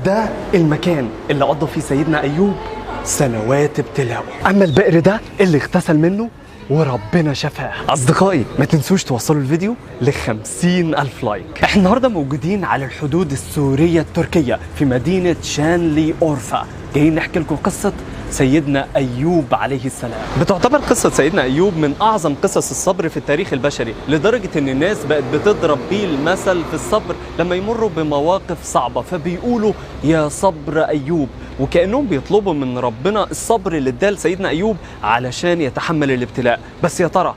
ده المكان اللي قضى فيه سيدنا أيوب سنوات ابتلاءه. أما البئر ده اللي اغتسل منه وربنا شفاه. أصدقائي ما تنسوش توصلوا الفيديو ل50,000 لايك. احنا النهارده موجودين على الحدود السورية التركية في مدينة شانلي أورفا، جايين نحكي لكم قصة سيدنا أيوب عليه السلام. بتعتبر قصة سيدنا أيوب من أعظم قصص الصبر في التاريخ البشري، لدرجة إن الناس بقت بتضرب بيه المثل في الصبر لما يمروا بمواقف صعبة، فبيقولوا يا صبر أيوب، وكأنهم بيطلبوا من ربنا الصبر اللي اداه لسيدنا أيوب علشان يتحمل الابتلاء. بس يا ترى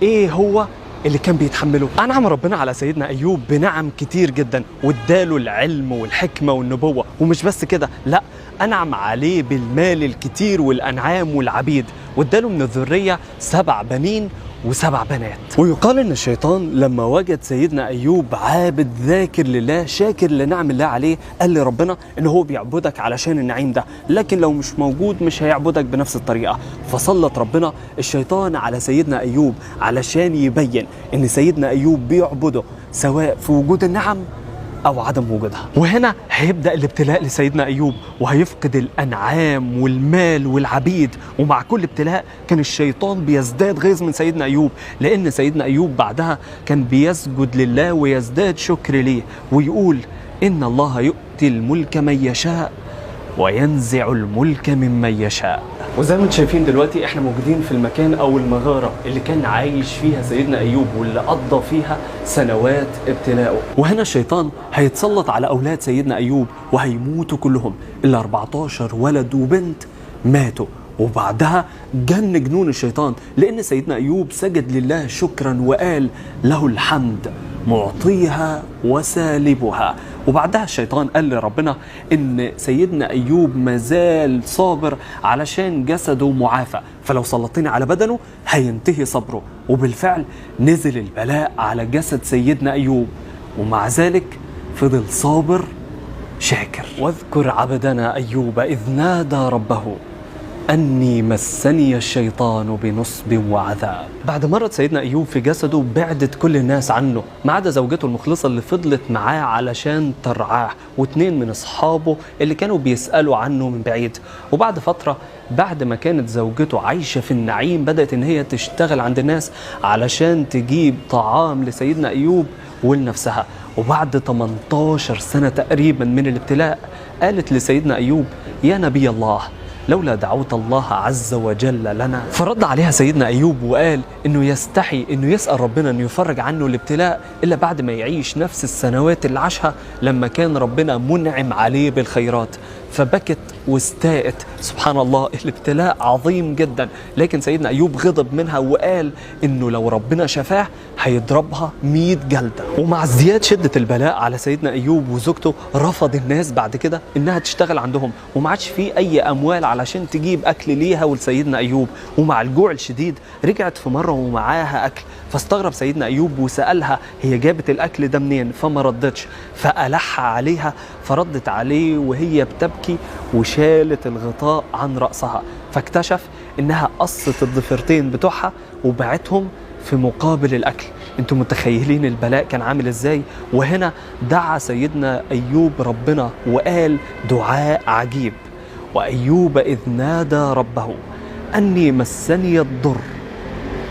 إيه هو اللي كان بيتحمله؟ أنعم ربنا على سيدنا أيوب بنعم كتير جدا، واداله العلم والحكمة والنبوة، ومش بس كده، لا، أنعم عليه بالمال الكتير والأنعام والعبيد، واداله من الذرية 7 بنين و7 بنات. ويقال ان الشيطان لما وجد سيدنا ايوب عابد ذاكر لله شاكر لنعم الله عليه، قال لربنا ان هو بيعبدك علشان النعيم ده، لكن لو مش موجود مش هيعبدك بنفس الطريقه. فسلط ربنا الشيطان على سيدنا ايوب علشان يبين ان سيدنا ايوب بيعبده سواء في وجود النعم أو عدم وجودها. وهنا هيبدأ الابتلاء لسيدنا أيوب، وهيفقد الأنعام والمال والعبيد. ومع كل ابتلاء كان الشيطان بيزداد غيظ من سيدنا أيوب، لأن سيدنا أيوب بعدها كان بيسجد لله ويزداد شكر ليه، ويقول إن الله يؤتي الملك من يشاء وينزع الملك ممن يشاء. وزي ما انتم شايفين دلوقتي احنا موجودين في المكان او المغارة اللي كان عايش فيها سيدنا ايوب، واللي قضى فيها سنوات ابتلاءه. وهنا الشيطان هيتسلط على اولاد سيدنا ايوب وهيموتوا كلهم، الا 14 ولد وبنت ماتوا. وبعدها جن جنون الشيطان، لان سيدنا ايوب سجد لله شكرا وقال له الحمد معطيها وسالبها. وبعدها الشيطان قال لربنا ان سيدنا ايوب مازال صابر علشان جسده معافى، فلو سلطتني على بدنه هينتهي صبره. وبالفعل نزل البلاء على جسد سيدنا ايوب، ومع ذلك فضل صابر شاكر. واذكر عبدنا ايوب اذ نادى ربه أني مسني الشيطان بنصب وعذاب. بعد مرض سيدنا أيوب في جسده بعدت كل الناس عنه ما عدا زوجته المخلصة اللي فضلت معاه علشان ترعاه، و2 من أصحابه اللي كانوا بيسألوا عنه من بعيد. وبعد فترة، بعد ما كانت زوجته عايشة في النعيم، بدأت إن هي تشتغل عند الناس علشان تجيب طعام لسيدنا أيوب ولنفسها. وبعد 18 سنة تقريبا من الابتلاء قالت لسيدنا أيوب يا نبي الله، لولا دعوت الله عز وجل لنا. فرد عليها سيدنا أيوب وقال إنه يستحي إنه يسأل ربنا إنه يفرج عنه الابتلاء إلا بعد ما يعيش نفس السنوات اللي عاشها لما كان ربنا منعم عليه بالخيرات. فبكت واستاءت. سبحان الله، الابتلاء عظيم جدا، لكن سيدنا أيوب غضب منها وقال إنه لو ربنا شفاه هيضربها 100 جلدة. ومع ازدياد شدة البلاء على سيدنا أيوب وزوجته، رفض الناس بعد كده إنها تشتغل عندهم، وما عادش فيه أي أموال علشان تجيب أكل ليها ولسيدنا أيوب. ومع الجوع الشديد رجعت في مرة ومعاها أكل، فاستغرب سيدنا أيوب وسألها هي جابت الأكل ده منين، فما ردتش، فألح عليها فردت عليه وهي بتبكي وشالت الغطاء عن رأسها، فاكتشف إنها قصت الضفيرتين بتوعها وبعتهم في مقابل الأكل. انتم متخيلين البلاء كان عامل ازاي؟ وهنا دعا سيدنا أيوب ربنا وقال دعاء عجيب، وأيوب إذ نادى ربه أني مسني الضر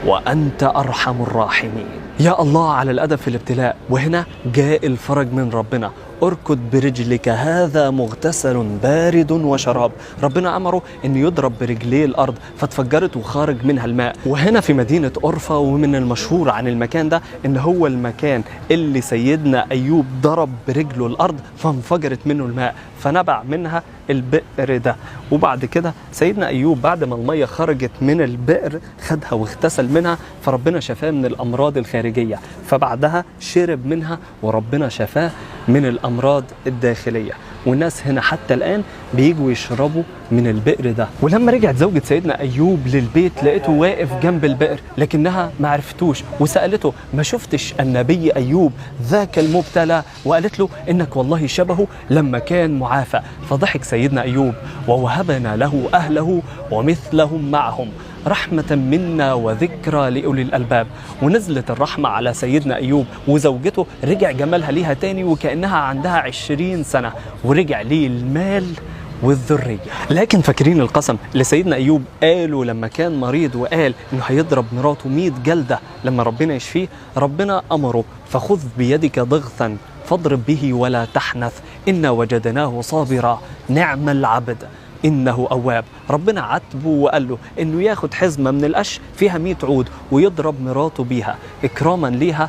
وأنت أرحم الراحمين. يا الله على الأدب في الابتلاء. وهنا جاء الفرج من ربنا، اركض برجلك هذا مغتسل بارد وشراب. ربنا أمره أن يضرب برجليه الأرض فاتفجرت وخارج منها الماء. وهنا في مدينة أورفا، ومن المشهور عن المكان ده أن هو المكان اللي سيدنا أيوب ضرب برجله الأرض فانفجرت منه الماء، فنبع منها البئر ده. وبعد كده سيدنا أيوب بعد ما المية خرجت من البئر خدها واغتسل منها، فربنا شفاه من الأمراض الخارجية، فبعدها شرب منها وربنا شفاه من الأمراض الداخلية. والناس هنا حتى الآن بيجوا يشربوا من البئر ده. ولما رجعت زوجة سيدنا أيوب للبيت لقيته واقف جنب البئر، لكنها ما عرفتوش وسألته ما شفتش النبي أيوب ذاك المبتلى؟ وقالت له إنك والله شبهه لما كان معافى. فضحك سيدنا أيوب ووهبنا له أهله ومثلهم معهم رحمة منا وذكرى لأولي الألباب. ونزلت الرحمة على سيدنا أيوب وزوجته، رجع جمالها ليها تاني وكأنها عندها 20 سنة، ورجع ليه المال والذرية. لكن فاكرين القسم اللي سيدنا أيوب قاله لما كان مريض وقال إنه هيضرب مراته 100 جلدة لما ربنا يشفيه؟ ربنا أمره فخذ بيدك ضغثا فاضرب به ولا تحنث إنا وجدناه صابرا نعم العبد إنه أواب. ربنا عاتبه وقال له إنه ياخد حزمة من القش فيها 100 عود ويضرب مراته بيها إكراما ليها